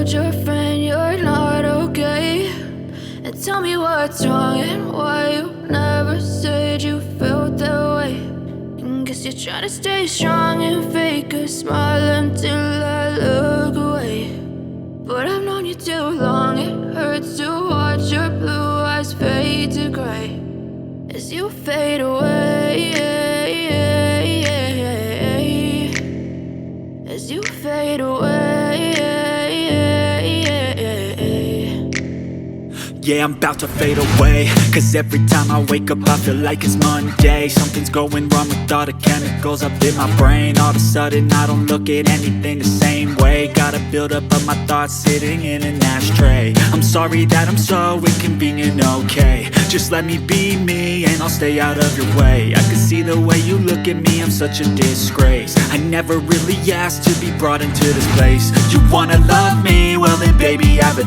told your friend you're not okay, and tell me what's wrong and why you never said you felt that way. And guess you're trying to stay strong and fake a smile until I look away. But I've known you too long, it hurts to watch your blue eyes fade to gray as you fade away, as you fade away. Yeah, I'm about to fade away, cause every time I wake up I feel like it's Monday. Something's going wrong with all the chemicals up in my brain. All of a sudden I don't look at anything the same way. Gotta build up of my thoughts sitting in an ashtray. I'm sorry that I'm so inconvenient, okay. Just let me be me and I'll stay out of your way. I can see the way you look at me, I'm such a disgrace. I never really asked to be brought into this place. You wanna love me? Well then baby, have a